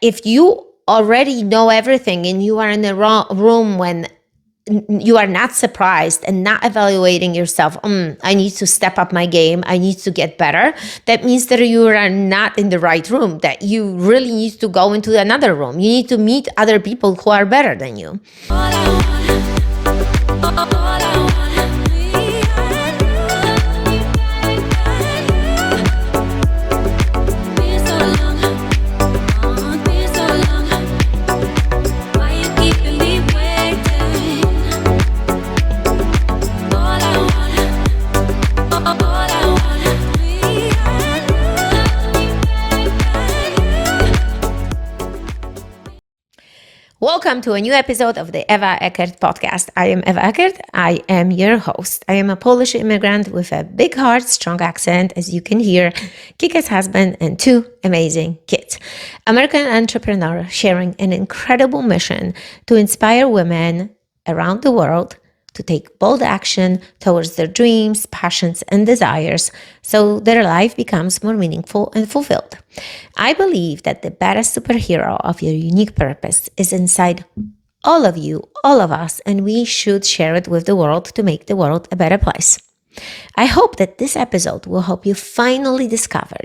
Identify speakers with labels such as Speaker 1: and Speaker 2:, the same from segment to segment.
Speaker 1: if you already know everything and you are in the wrong room when you are not surprised and not evaluating yourself, I need to step up my game, I need to get better, that means that you are not in the right room, that you really need to go into another room. You need to meet other people who are better than you. Welcome to a new episode of the Ewa Eckert podcast. I am Ewa Eckert. I am your host. I am a Polish immigrant with a big heart, strong accent, as you can hear, kick-ass husband, and 2 amazing kids. American entrepreneur sharing an incredible mission to inspire women around the world to take bold action towards their dreams, passions, and desires so their life becomes more meaningful and fulfilled. I believe that the best superhero of your unique purpose is inside all of you, all of us, and we should share it with the world to make the world a better place. I hope that this episode will help you finally discover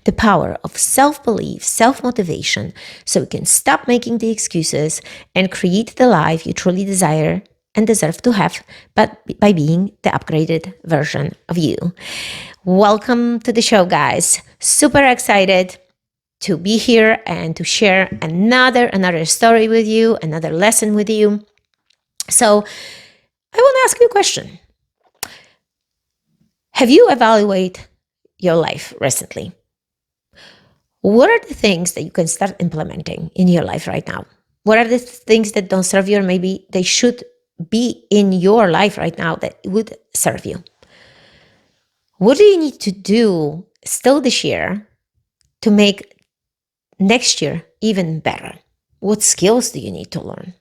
Speaker 1: the power of self-belief, self-motivation, so you can stop making the excuses and create the life you truly desire and deserve to have, but by being the upgraded version of you. Welcome to the show, guys. Super excited to be here and to share another story with you, another lesson with you. So I want to ask you a question. Have you evaluated your life recently? What are the things that you can start implementing in your life right now? What are the things that don't serve you, or maybe they should be in your life right now that would serve you? What do you need to do still this year to make next year even better? What skills do you need to learn?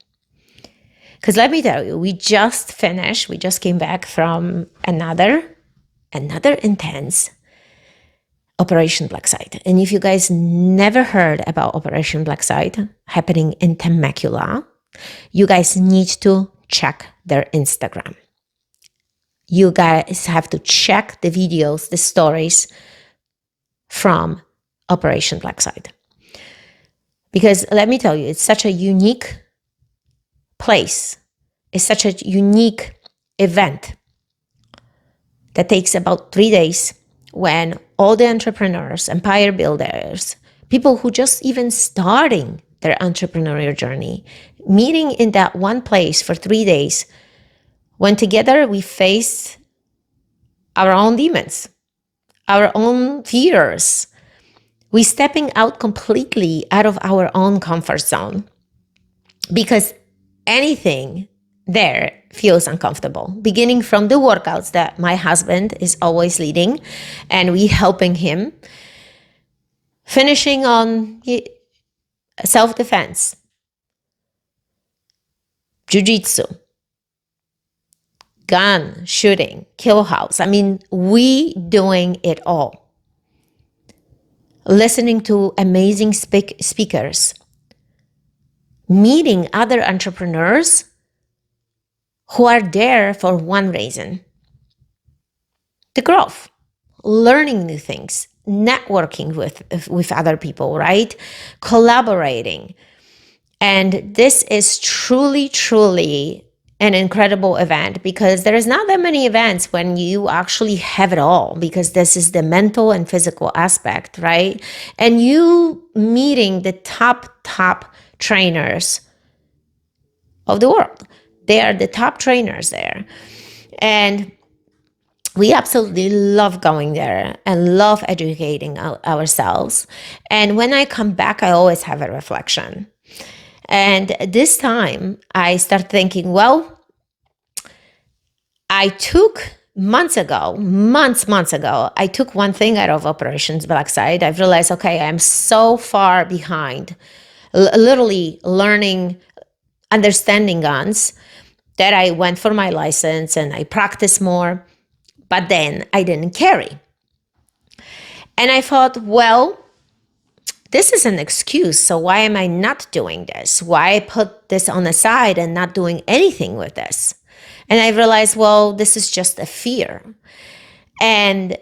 Speaker 1: Because let me tell you, we just came back from another intense Operation Blackside. And if you guys never heard about Operation Blackside happening in Temecula, you guys need to check their Instagram. You guys have to check the videos, the stories from Operation Blackside. Because let me tell you, it's such a unique place. It's such a unique event that takes about 3 days, when all the entrepreneurs, empire builders, people who just even starting their entrepreneurial journey, meeting in that one place for 3 days, when together we face our own demons, our own fears. We stepping out completely out of our own comfort zone, because anything there feels uncomfortable, beginning from the workouts that my husband is always leading and we helping him, finishing on self-defense, jiu-jitsu, gun shooting, kill house. I mean, we doing it all. Listening to amazing speakers, meeting other entrepreneurs who are there for one reason: the growth, learning new things, networking with other people, right? Collaborating. And this is truly an incredible event, because there is not that many events when you actually have it all, because this is the mental and physical aspect, right? And you meeting the top trainers of the world. They are the top trainers there. And we absolutely love going there and love educating ourselves. And when I come back, I always have a reflection. And this time I start thinking, well, I took months ago, I took one thing out of Operations Blackside. I've realized, okay, I'm so far behind, literally learning, understanding guns, that I went for my license and I practiced more, but then I didn't carry. And I thought, well, this is an excuse. So why am I not doing this? Why I put this on the side and not doing anything with this? And I realized, well, this is just a fear. And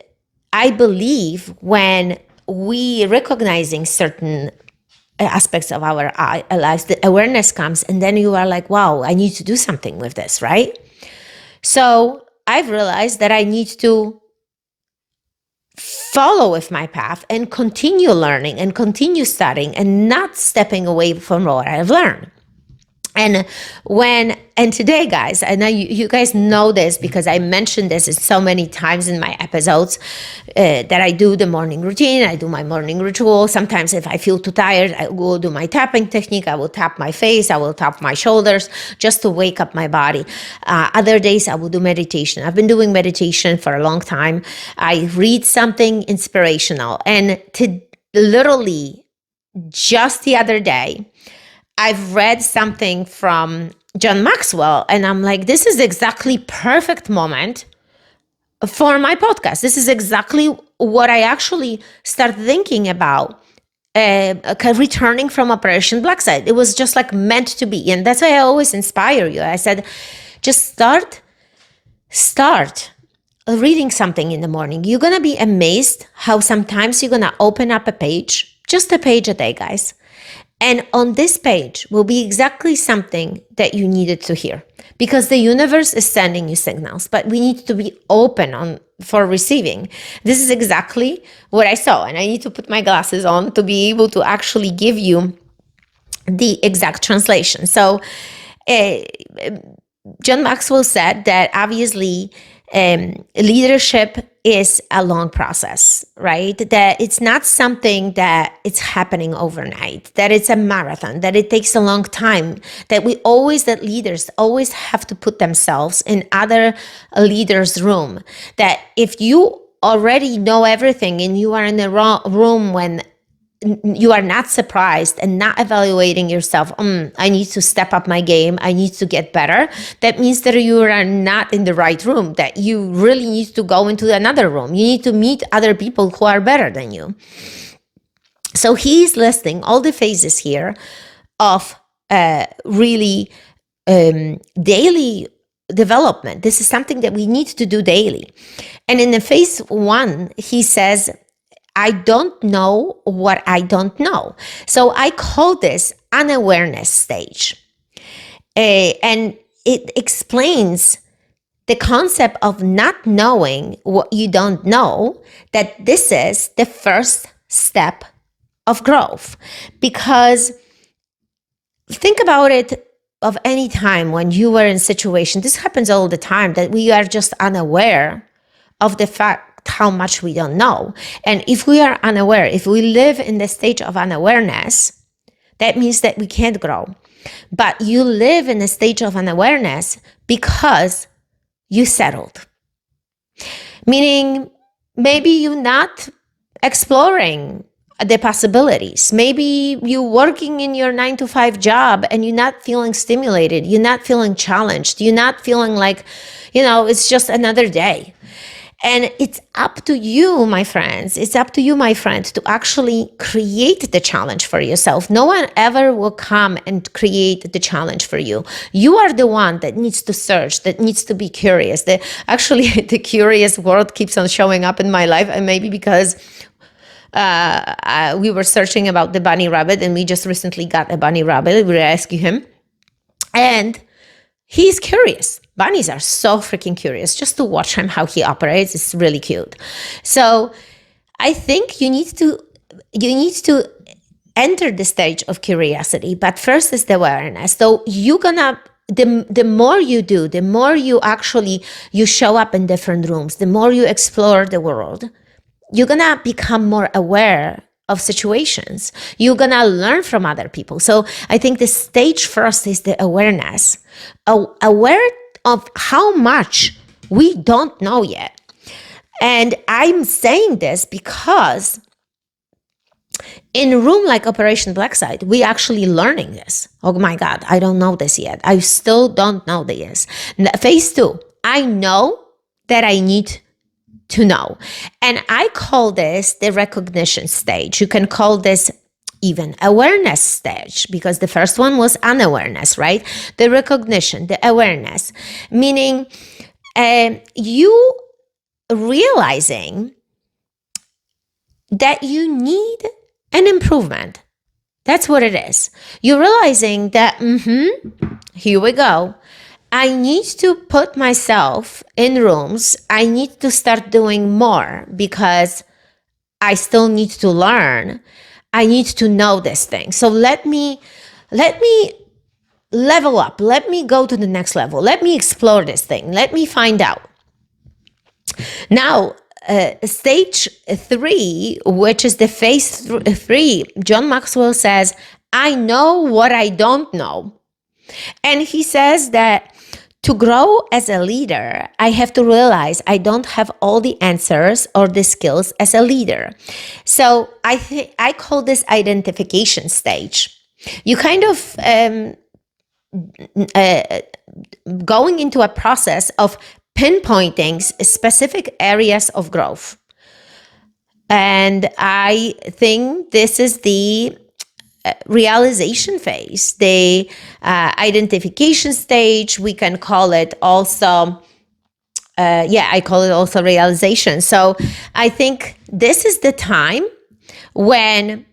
Speaker 1: I believe when we recognizing certain aspects of our lives, the awareness comes, and then you are like, wow, I need to do something with this, right? So I've realized that I need to follow with my path and continue learning and continue studying and not stepping away from what I've learned. And today, guys, I know you guys know this because I mentioned this so many times in my episodes, that I do the morning routine. I do my morning ritual. Sometimes if I feel too tired, I will do my tapping technique. I will tap my face. I will tap my shoulders just to wake up my body. Other days I will do meditation. I've been doing meditation for a long time. I read something inspirational, and to literally just the other day, I've read something from John Maxwell, and I'm like, this is exactly perfect moment for my podcast. This is exactly what I actually started thinking about, returning from Operation Blackside. It was just like meant to be. And that's why I always inspire you. I said, just start reading something in the morning. You're going to be amazed how sometimes you're going to open up a page, just a page a day, guys. And on this page will be exactly something that you needed to hear, because the universe is sending you signals, but we need to be open for receiving. This is exactly what I saw, and I need to put my glasses on to be able to actually give you the exact translation. So John Maxwell said that obviously leadership is a long process, right? That it's not something that it's happening overnight, that it's a marathon, that it takes a long time, that leaders always have to put themselves in other leaders' room. That if you already know everything and you are in the wrong room when you are not surprised and not evaluating yourself, I need to step up my game, I need to get better, that means that you are not in the right room, that you really need to go into another room. You need to meet other people who are better than you. So he's listing all the phases here of really daily development. This is something that we need to do daily. And in the phase 1, he says, I don't know what I don't know. So I call this unawareness stage. And it explains the concept of not knowing what you don't know, that this is the first step of growth. Because think about it, of any time when you were in a situation, this happens all the time, that we are just unaware of the fact how much we don't know. And if we are unaware, if we live in the stage of unawareness, that means that we can't grow. But you live in a stage of unawareness because you settled. Meaning, maybe you're not exploring the possibilities. Maybe you're working in your 9-to-5 job and you're not feeling stimulated. You're not feeling challenged. You're not feeling like, it's just another day. And it's up to you, my friends. It's up to you, my friend, to actually create the challenge for yourself. No one ever will come and create the challenge for you. You are the one that needs to search, that needs to be curious. The curious word keeps on showing up in my life, and maybe because we were searching about the bunny rabbit, and we just recently got a bunny rabbit. We rescued him, and he's curious. Bunnies are so freaking curious. Just to watch him, how he operates, is really cute. So I think you need to enter the stage of curiosity, but first is the awareness. So the more you do, the more you show up in different rooms, the more you explore the world, you're gonna become more aware of situations. You're gonna learn from other people. So I think the stage first is the awareness. Aware of how much we don't know yet. And I'm saying this because in a room like Operation Blackside, we actually learning this. Oh my God, I don't know this yet. I still don't know this. Phase 2, I know that I need to know. And I call this the recognition stage. You can call this even awareness stage, because the first one was unawareness, right? The recognition, the awareness, meaning you realizing that you need an improvement. That's what it is. You're realizing that, here we go. I need to put myself in rooms. I need to start doing more because I still need to learn. I need to know this thing. So let me level up. Let me go to the next level. Let me explore this thing. Let me find out. Now, stage 3, which is the phase 3, John Maxwell says, I know what I don't know. And he says that to grow as a leader, I have to realize I don't have all the answers or the skills as a leader. So I call this identification stage. You kind of going into a process of pinpointing specific areas of growth. And I think this is the realization phase, the identification stage. We can call it also, I call it also realization. So I think this is the time when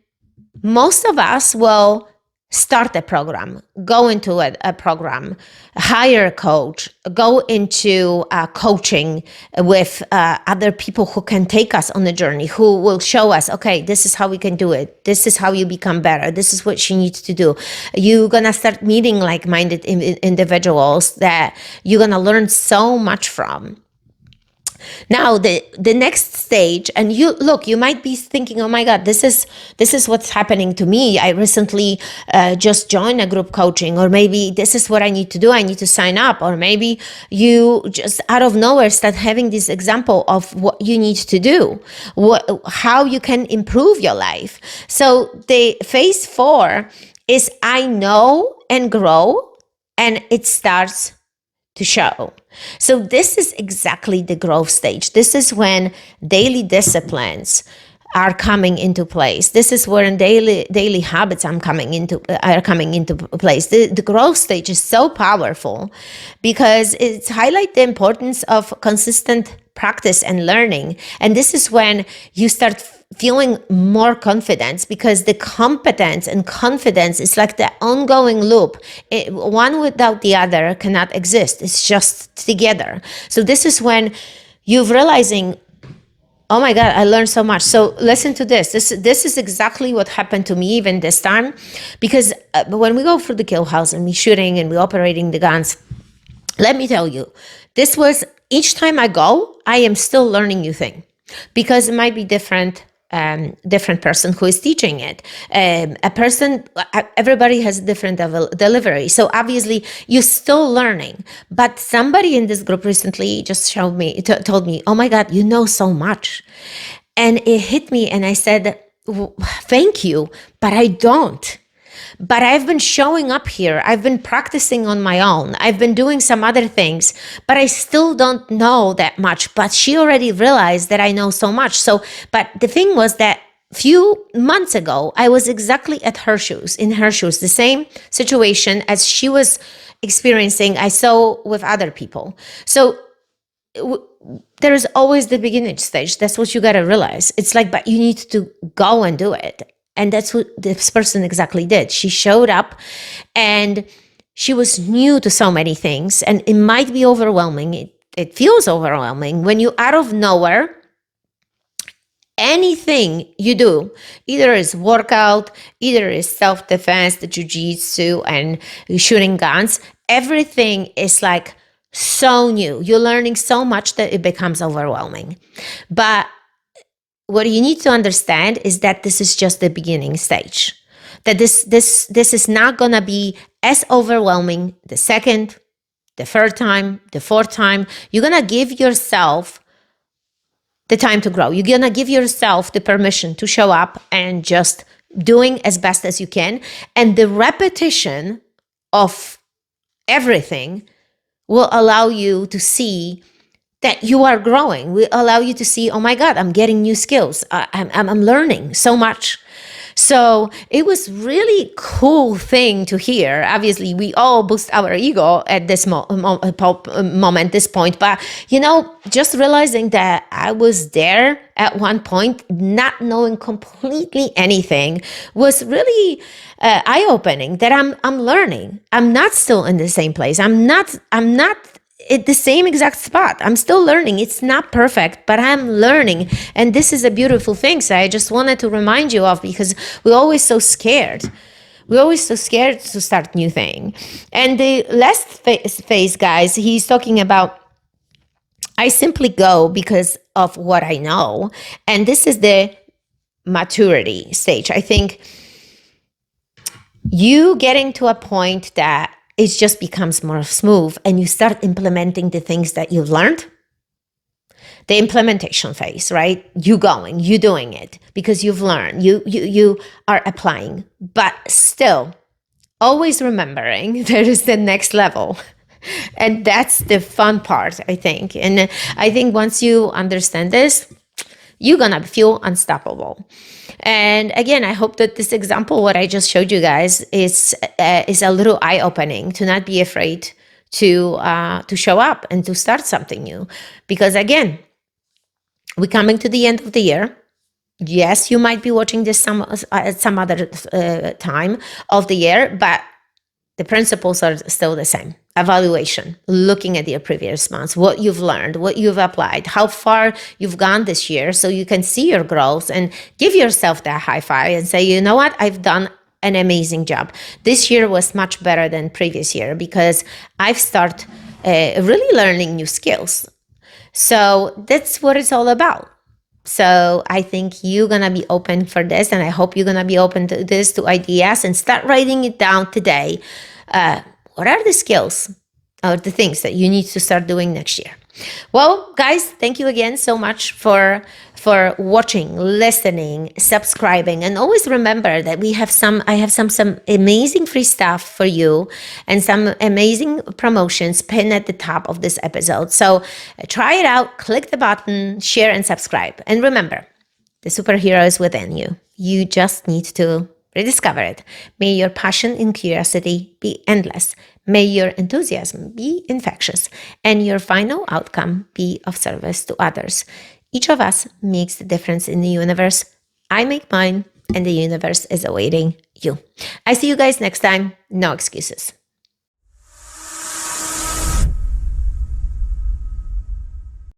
Speaker 1: most of us will start a program, go into a program, hire a coach, go into coaching with other people who can take us on the journey, who will show us, okay, this is how we can do it. This is how you become better. This is what you need to do. You're going to start meeting like-minded individuals that you're going to learn so much from. Now the next stage, and you might be thinking, oh my God, this is what's happening to me. I recently just joined a group coaching, or maybe this is what I need to do. I need to sign up, or maybe you just out of nowhere start having this example of what you need to do, how you can improve your life. So the phase 4 is I know and grow, and it starts to show. So this is exactly the growth stage. This is when daily disciplines are coming into place. This is where daily habits are coming into place. The growth stage is so powerful because it's highlight the importance of consistent practice and learning. And this is when you start feeling more confidence, because the competence and confidence is like the ongoing loop. One without the other cannot exist. It's just together. So this is when you're realizing, oh my God, I learned so much. So listen to this. This is exactly what happened to me even this time, because when we go through the kill house and we're shooting and we're operating the guns, let me tell you, this was, each time I go, I am still learning new thing, because it might be different person who is teaching it. Everybody has a different delivery. So obviously you're still learning. But somebody in this group recently just told me, oh my God, you know so much. And it hit me, and I said, thank you, but I don't. But I've been showing up here. I've been practicing on my own. I've been doing some other things, but I still don't know that much. But she already realized that I know so much. So, but the thing was that few months ago, I was exactly in her shoes, the same situation as she was experiencing, I saw with other people. So there is always the beginning stage. That's what you got to realize. It's like, but you need to go and do it. And that's what this person exactly did. She showed up, and she was new to so many things, and it might be overwhelming. It feels overwhelming when you out of nowhere, anything you do, either is workout, either is self-defense, the jiu-jitsu and shooting guns, everything is like so new. You're learning so much that it becomes overwhelming. But what you need to understand is that this is just the beginning stage. That this is not gonna be as overwhelming the second, the third time, the fourth time. You're gonna give yourself the time to grow. You're gonna give yourself the permission to show up and just doing as best as you can. And the repetition of everything will allow you to see that you are growing. We allow you to see, oh my God, I'm getting new skills. I'm learning so much. So it was really cool thing to hear. Obviously, we all boost our ego at this moment, this point. But, just realizing that I was there at one point, not knowing completely anything, was really eye-opening. That I'm learning. I'm not still in the same place. I'm not at the same exact spot. I'm still learning. It's not perfect, but I'm learning. And this is a beautiful thing. So I just wanted to remind you of, because we're always so scared. We're always so scared to start new thing. And the last phase, guys, he's talking about, I simply go because of what I know. And this is the maturity stage. I think you getting to a point that it just becomes more smooth and you start implementing the things that you've learned. The implementation phase, right? You doing it because you've learned, you are applying, but still always remembering there is the next level. And that's the fun part, I think. And I think once you understand this, you're gonna feel unstoppable. And again, I hope that this example, what I just showed you guys, is a little eye-opening, to not be afraid to show up and to start something new. Because again, we're coming to the end of the year. Yes, you might be watching this at some other time of the year, but the principles are still the same. Evaluation, looking at your previous months, what you've learned, what you've applied, how far you've gone this year, so you can see your growth and give yourself that high five and say, you know what, I've done an amazing job. This year was much better than previous year because I've started really learning new skills. So that's what it's all about. So I think you're going to be open for this, and I hope you're going to be open to this, to ideas, and start writing it down today. What are the skills or the things that you need to start doing next year? Well, guys, thank you again so much for watching, listening, subscribing, and always remember that I have some amazing free stuff for you and some amazing promotions pinned at the top of this episode. So try it out, click the button, share, and subscribe. And remember, the superhero is within you. You just need to rediscover it. May your passion and curiosity be endless. May your enthusiasm be infectious, and your final outcome be of service to others. Each of us makes the difference in the universe. I make mine, and the universe is awaiting you. I see you guys next time. No excuses.